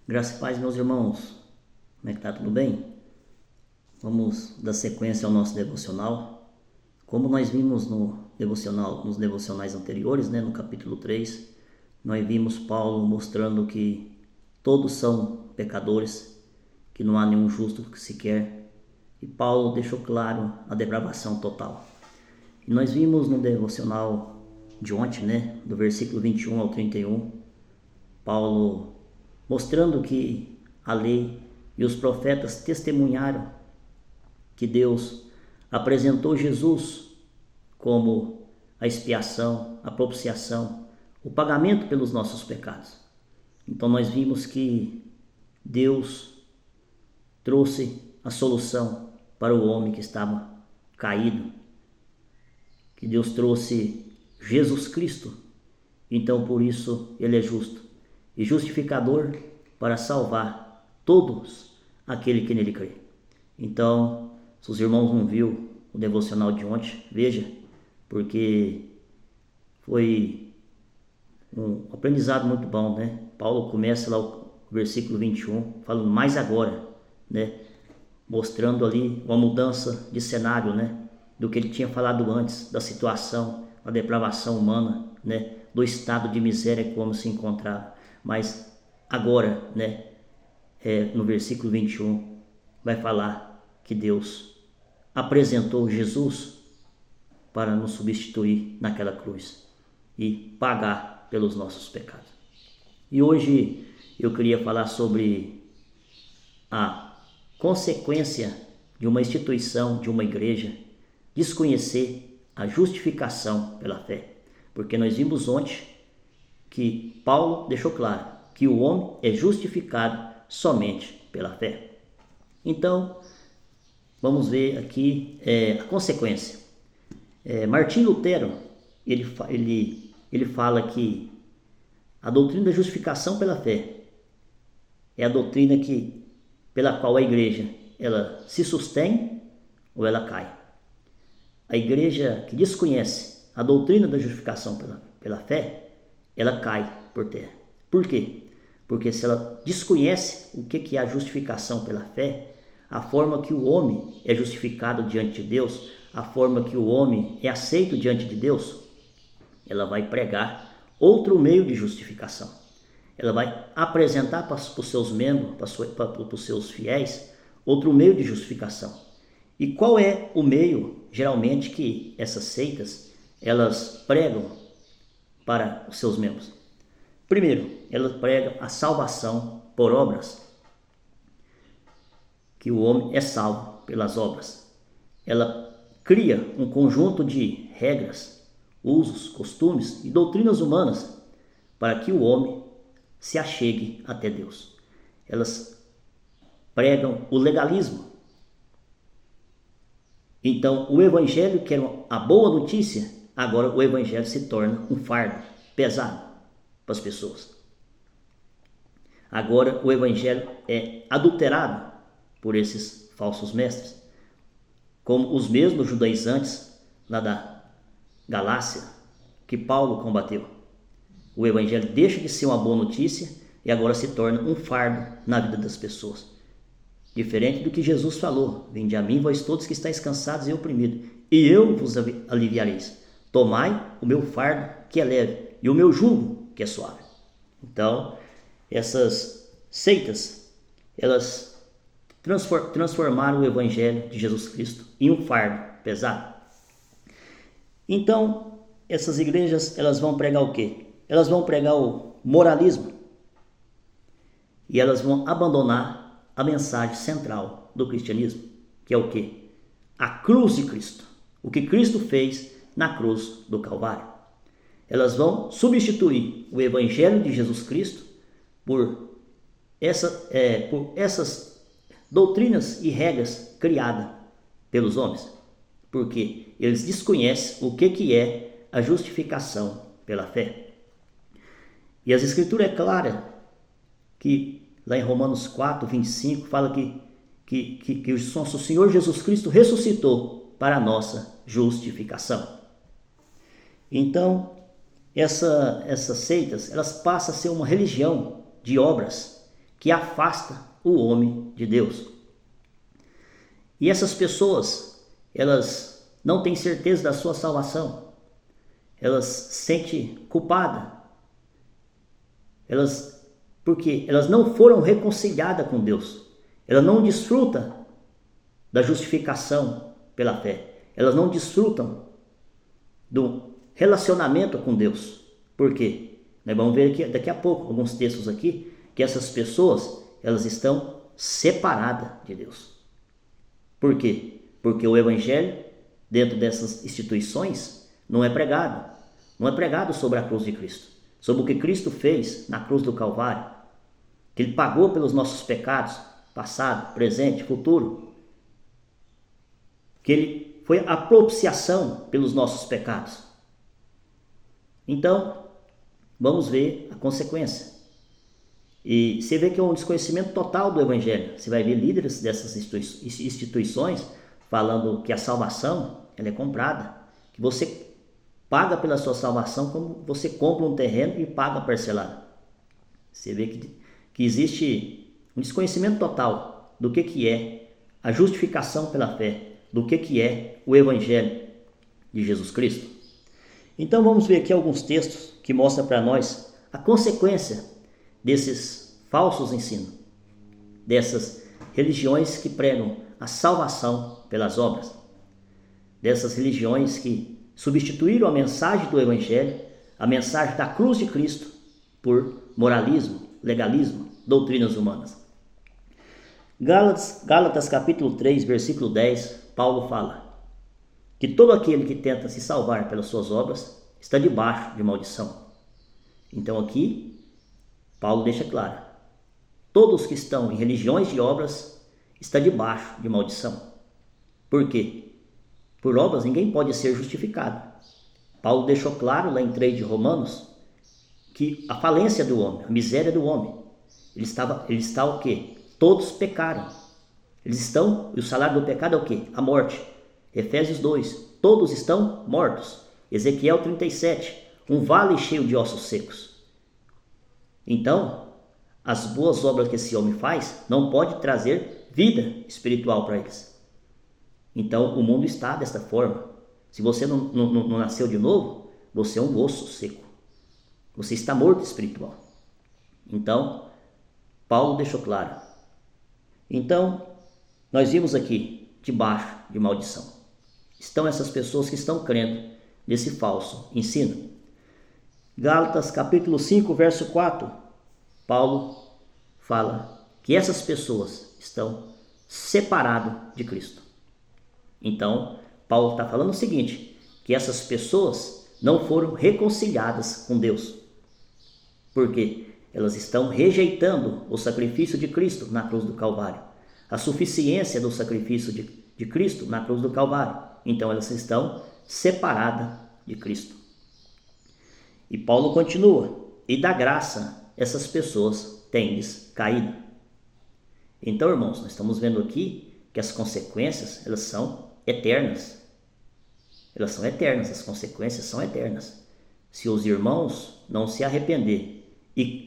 Graça e paz, meus irmãos. Como é que tá? Tudo bem? Vamos dar sequência ao nosso devocional. Como nós vimos nos devocionais anteriores, no capítulo 3, nós vimos Paulo mostrando que todos são pecadores, que não há nenhum justo sequer. E Paulo deixou claro a depravação total. E nós vimos no devocional de ontem, do versículo 21 ao 31, Paulo mostrando que a lei e os profetas testemunharam que Deus apresentou Jesus como a expiação, a propiciação, o pagamento pelos nossos pecados. Então nós vimos que Deus trouxe a solução para o homem que estava caído, que Deus trouxe Jesus Cristo. Então por isso ele é justo e justificador para salvar todos aquele que nele crê. Então, se os irmãos não viram o devocional de ontem, veja, porque foi um aprendizado muito bom, Paulo começa lá o versículo 21, falando mais agora, mostrando ali uma mudança de cenário, do que ele tinha falado antes, da situação, da depravação humana, do estado de miséria como se encontrava. Mas agora, no versículo 21, vai falar que Deus apresentou Jesus para nos substituir naquela cruz e pagar pelos nossos pecados. E hoje eu queria falar sobre a consequência de uma instituição, de uma igreja, desconhecer a justificação pela fé. Porque nós vimos ontem que Paulo deixou claro que o homem é justificado somente pela fé. Então, vamos ver aqui a consequência. Martinho Lutero, ele fala que a doutrina da justificação pela fé é a doutrina pela qual a igreja ela se sustém ou ela cai. A igreja que desconhece a doutrina da justificação pela fé, ela cai por terra. Por quê? Porque se ela desconhece o que é a justificação pela fé, a forma que o homem é justificado diante de Deus, a forma que o homem é aceito diante de Deus, ela vai pregar outro meio de justificação. Ela vai apresentar para os seus membros, para os seus fiéis, outro meio de justificação. E qual é o meio, geralmente, que essas seitas elas pregam para os seus membros? Primeiro, ela prega a salvação por obras, que o homem é salvo pelas obras. Ela cria um conjunto de regras, usos, costumes e doutrinas humanas para que o homem se achegue até Deus. Elas pregam o legalismo. Então, o evangelho, que era a boa notícia, agora o evangelho se torna um fardo pesado para as pessoas. Agora o evangelho é adulterado por esses falsos mestres, como os mesmos judaizantes lá da Galácia que Paulo combateu. O evangelho deixa de ser uma boa notícia e agora se torna um fardo na vida das pessoas. Diferente do que Jesus falou: vinde a mim, vós todos que estáis cansados e oprimidos, e eu vos aliviareis. Tomai o meu fardo, que é leve, e o meu jugo, que é suave. Então, essas seitas, elas transformaram o evangelho de Jesus Cristo em um fardo pesado. Então, essas igrejas, elas vão pregar o quê? Elas vão pregar o moralismo. E elas vão abandonar a mensagem central do cristianismo, que é o quê? A cruz de Cristo. O que Cristo fez na cruz do Calvário. Elas vão substituir o evangelho de Jesus Cristo por essas doutrinas e regras criadas pelos homens, porque eles desconhecem o que é a justificação pela fé. E as escrituras é clara que lá em Romanos 4, 25 fala que o nosso Senhor Jesus Cristo ressuscitou para a nossa justificação. Então, essas seitas, elas passam a ser uma religião de obras que afasta o homem de Deus. E essas pessoas, elas não têm certeza da sua salvação. Elas se sentem culpadas. Porque elas não foram reconciliadas com Deus. Elas não desfrutam da justificação pela fé. Elas não desfrutam do relacionamento com Deus. Por quê? Nós vamos ver aqui, daqui a pouco alguns textos aqui, que essas pessoas, elas estão separadas de Deus. Por quê? Porque o evangelho, dentro dessas instituições, não é pregado. Não é pregado sobre a cruz de Cristo. Sobre o que Cristo fez na cruz do Calvário. Que Ele pagou pelos nossos pecados, passado, presente, futuro. Que Ele foi a propiciação pelos nossos pecados. Então, vamos ver a consequência. E você vê que é um desconhecimento total do evangelho. Você vai ver líderes dessas instituições falando que a salvação ela é comprada. Que você paga pela sua salvação como você compra um terreno e paga parcelado. Você vê que existe um desconhecimento total do que é a justificação pela fé, do que é o evangelho de Jesus Cristo. Então vamos ver aqui alguns textos que mostram para nós a consequência desses falsos ensinos, dessas religiões que pregam a salvação pelas obras, dessas religiões que substituíram a mensagem do evangelho, a mensagem da cruz de Cristo, por moralismo, legalismo, doutrinas humanas. Gálatas capítulo 3, versículo 10, Paulo fala que todo aquele que tenta se salvar pelas suas obras está debaixo de maldição. Então aqui, Paulo deixa claro, todos que estão em religiões de obras estão debaixo de maldição. Por quê? Por obras ninguém pode ser justificado. Paulo deixou claro lá em 3 de Romanos que a falência do homem, a miséria do homem, ele está o quê? Todos pecaram. Eles estão, e o salário do pecado é o quê? A morte. Efésios 2, todos estão mortos. Ezequiel 37, um vale cheio de ossos secos. Então, as boas obras que esse homem faz não pode trazer vida espiritual para eles. Então, o mundo está desta forma. Se você não nasceu de novo, você é um osso seco. Você está morto espiritual. Então, Paulo deixou claro. Então, nós vimos aqui, debaixo de maldição, estão essas pessoas que estão crendo nesse falso ensino. Gálatas capítulo 5, verso 4, Paulo fala que essas pessoas estão separadas de Cristo. Então, Paulo está falando o seguinte, que essas pessoas não foram reconciliadas com Deus. Por quê? Elas estão rejeitando o sacrifício de Cristo na cruz do Calvário. A suficiência do sacrifício de Cristo na cruz do Calvário. Então elas estão separadas de Cristo. E Paulo continua. E da graça essas pessoas têm-lhes caído. Então, irmãos, nós estamos vendo aqui que as consequências, elas são eternas. Elas são eternas, as consequências são eternas. Se os irmãos não se arrepender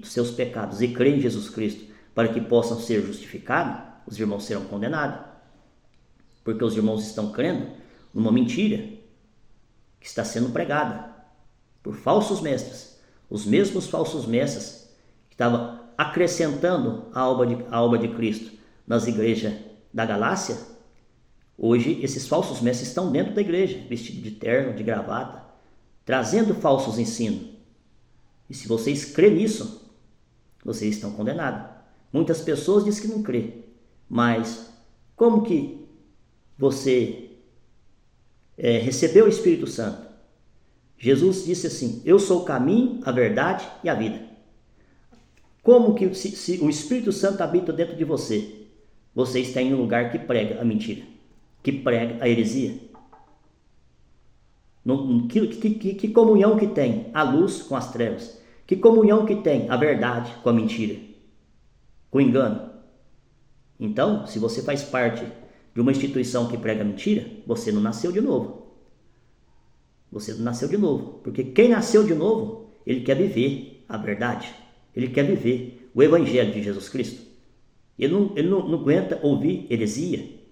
dos seus pecados e crer em Jesus Cristo para que possam ser justificados, os irmãos serão condenados. Porque os irmãos estão crendo numa mentira que está sendo pregada por falsos mestres. Os mesmos falsos mestres que estavam acrescentando a obra de Cristo nas igrejas da Galácia, hoje esses falsos mestres estão dentro da igreja, vestidos de terno, de gravata, trazendo falsos ensinos. E se vocês crêem nisso, vocês estão condenados. Muitas pessoas dizem que não crê, mas como que você recebeu o Espírito Santo? Jesus disse assim, eu sou o caminho, a verdade e a vida. Como que se o Espírito Santo habita dentro de você, você está em um lugar que prega a mentira, que prega a heresia? Que comunhão que tem a luz com as trevas? Que comunhão que tem a verdade com a mentira? Com o engano? Então, se você faz parte de uma instituição que prega mentira, você não nasceu de novo. Você não nasceu de novo. Porque quem nasceu de novo, ele quer viver a verdade. Ele quer viver o Evangelho de Jesus Cristo. Ele não aguenta ouvir heresia,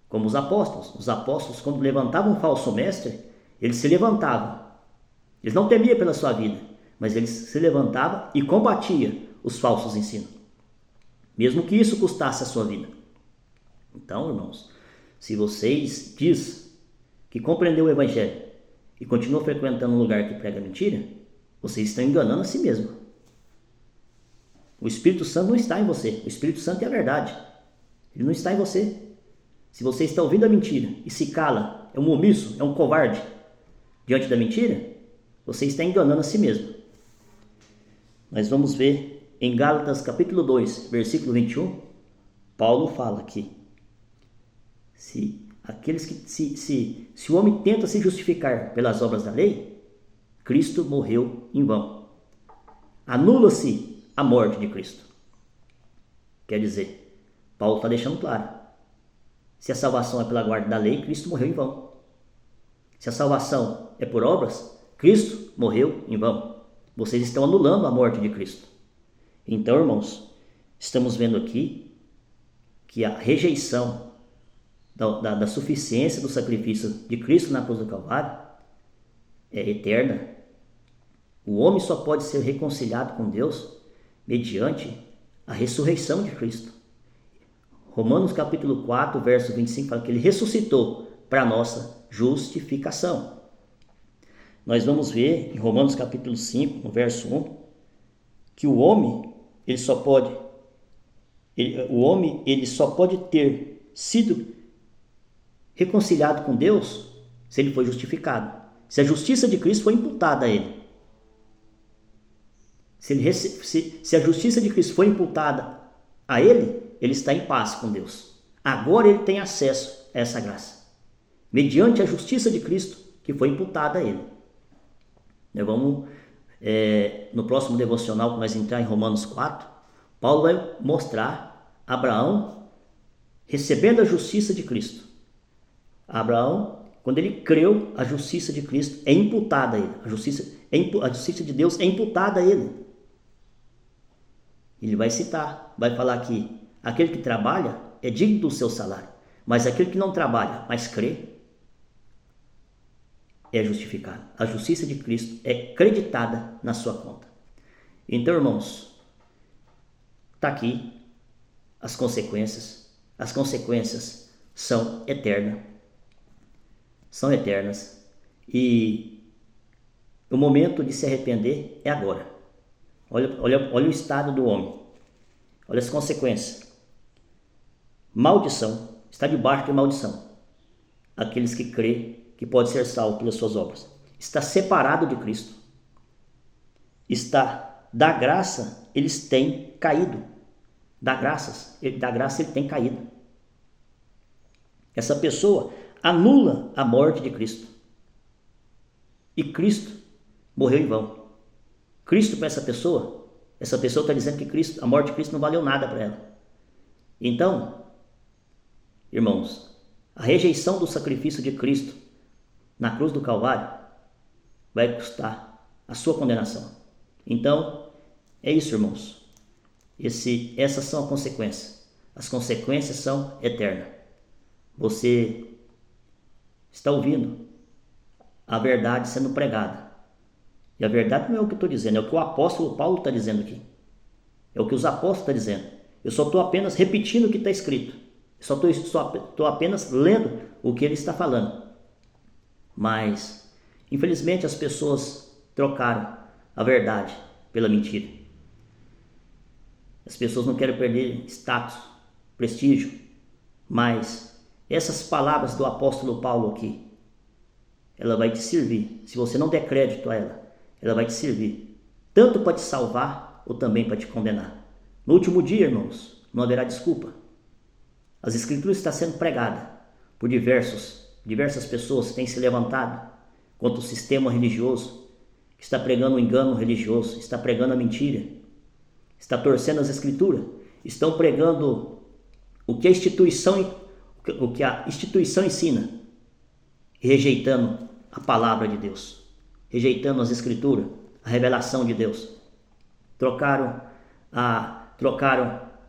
como os apóstolos. Os apóstolos, quando levantavam um falso mestre, eles se levantavam. Eles não temiam pela sua vida, mas eles se levantavam e combatiam os falsos ensinos, mesmo que isso custasse a sua vida. Então, irmãos, se vocês dizem que compreendeu o Evangelho e continuam frequentando um lugar que prega mentira, vocês estão enganando a si mesmo. O Espírito Santo não está em você. O Espírito Santo é a verdade. Ele não está em você. Se você está ouvindo a mentira e se cala, é um omisso, é um covarde diante da mentira, você está enganando a si mesmo. Nós vamos ver em Gálatas capítulo 2, versículo 21, Paulo fala aqui: se o homem tenta se justificar pelas obras da lei, Cristo morreu em vão. Anula-se a morte de Cristo. Quer dizer, Paulo está deixando claro: se a salvação é pela guarda da lei, Cristo morreu em vão. Se a salvação é por obras, Cristo morreu em vão. Vocês estão anulando a morte de Cristo. Então, irmãos, estamos vendo aqui que a rejeição da suficiência do sacrifício de Cristo na cruz do Calvário é eterna. O homem só pode ser reconciliado com Deus mediante a ressurreição de Cristo. Romanos capítulo 4, verso 25 fala que ele ressuscitou para a nossa justificação. Nós vamos ver em Romanos capítulo 5, no verso 1, que o homem só pode ter sido reconciliado com Deus se ele foi justificado. Se a justiça de Cristo foi imputada a ele. Se a justiça de Cristo foi imputada a ele, ele está em paz com Deus. Agora ele tem acesso a essa graça, mediante a justiça de Cristo que foi imputada a ele. Nós vamos, no próximo devocional que nós entrar em Romanos 4, Paulo vai mostrar Abraão recebendo a justiça de Cristo. Abraão, quando ele creu, a justiça de Cristo é imputada a ele. A justiça de Deus é imputada a ele. Ele vai citar, vai falar que aquele que trabalha é digno do seu salário, mas aquele que não trabalha, mas crê, é justificado. A justiça de Cristo é creditada na sua conta. Então, irmãos, está aqui as consequências. As consequências são eternas. São eternas. E o momento de se arrepender é agora. Olha o estado do homem. Olha as consequências. Maldição. Está debaixo de maldição. Aqueles que crê que pode ser salvo pelas suas obras. Está separado de Cristo. Está da graça, eles têm caído. Da graça ele tem caído. Essa pessoa anula a morte de Cristo. E Cristo morreu em vão. Cristo para essa pessoa está dizendo que a morte de Cristo não valeu nada para ela. Então, irmãos, a rejeição do sacrifício de Cristo na cruz do Calvário vai custar a sua condenação. Então, é isso, irmãos. Essas são as consequências. As consequências são eternas. Você está ouvindo a verdade sendo pregada. E a verdade não é o que eu estou dizendo, é o que o apóstolo Paulo está dizendo aqui. É o que os apóstolos estão dizendo. Eu só estou apenas repetindo o que está escrito. Eu estou apenas lendo o que ele está falando. Mas, infelizmente, as pessoas trocaram a verdade pela mentira. As pessoas não querem perder status, prestígio, mas essas palavras do apóstolo Paulo aqui, ela vai te servir. Se você não der crédito a ela vai te servir, tanto para te salvar ou também para te condenar. No último dia, irmãos, não haverá desculpa. As escrituras estão sendo pregadas por diversas pessoas que têm se levantado contra o sistema religioso, que está pregando o engano religioso, está pregando a mentira, está torcendo as escrituras, estão pregando o que a instituição ensina, e rejeitando a palavra de Deus, rejeitando as escrituras, a revelação de Deus. trocaram a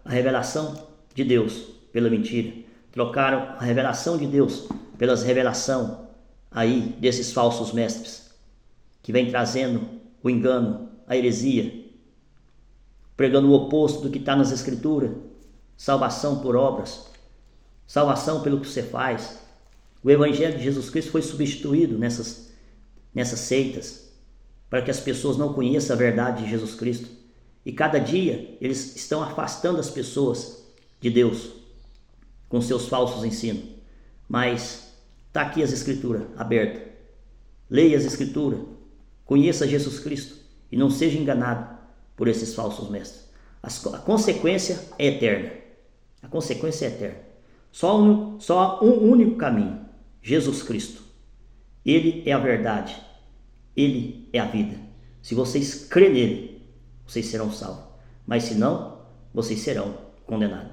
revelação de Deus pela mentira, trocaram a revelação de Deus pelas revelação aí desses falsos mestres que vem trazendo o engano, a heresia, pregando o oposto do que está nas Escrituras, salvação por obras, salvação pelo que você faz. O Evangelho de Jesus Cristo foi substituído nessas seitas, para que as pessoas não conheçam a verdade de Jesus Cristo. E cada dia eles estão afastando as pessoas de Deus com seus falsos ensinos. Mas está aqui as Escrituras abertas. Leia as Escrituras, conheça Jesus Cristo e não seja enganado por esses falsos mestres. A consequência é eterna. A consequência é eterna. Só um único caminho: Jesus Cristo. Ele é a verdade. Ele é a vida. Se vocês crerem nele, vocês serão salvos. Mas se não, vocês serão condenados.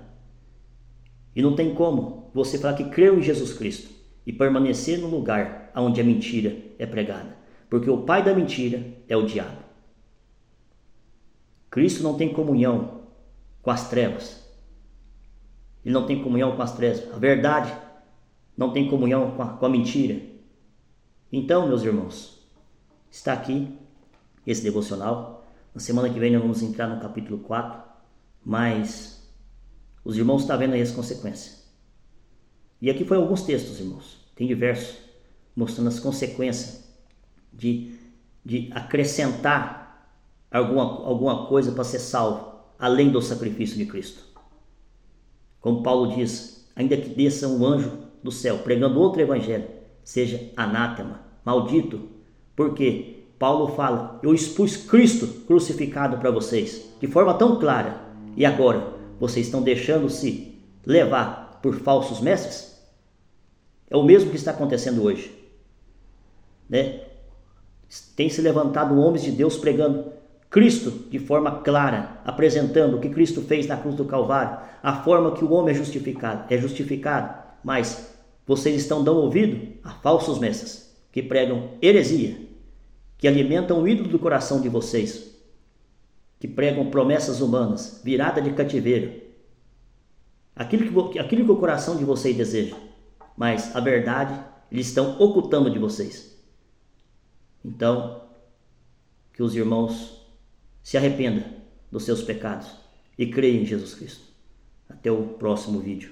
E não tem como você falar que creu em Jesus Cristo e permanecer no lugar onde a mentira é pregada. Porque o pai da mentira é o diabo. Cristo não tem comunhão com as trevas. Ele não tem comunhão com as trevas. A verdade não tem comunhão com a mentira. Então, meus irmãos, está aqui esse devocional. Na semana que vem nós vamos entrar no capítulo 4. Mas os irmãos estão vendo aí as consequências. E aqui foi alguns textos, irmãos. Tem diversos, mostrando as consequências de acrescentar alguma coisa para ser salvo, além do sacrifício de Cristo. Como Paulo diz, ainda que desça um anjo do céu pregando outro evangelho, seja anátema, maldito, porque Paulo fala: eu expus Cristo crucificado para vocês, de forma tão clara, e agora vocês estão deixando-se levar por falsos mestres? É o mesmo que está acontecendo hoje, né? Tem se levantado homens de Deus pregando Cristo de forma clara, apresentando o que Cristo fez na cruz do Calvário, a forma que o homem é justificado, mas vocês estão dando ouvido a falsos mestres que pregam heresia, que alimentam o ídolo do coração de vocês, que pregam promessas humanas, virada de cativeiro, aquilo que o coração de vocês deseja, mas a verdade eles estão ocultando de vocês. Então, que os irmãos se arrependam dos seus pecados e creiam em Jesus Cristo. Até o próximo vídeo.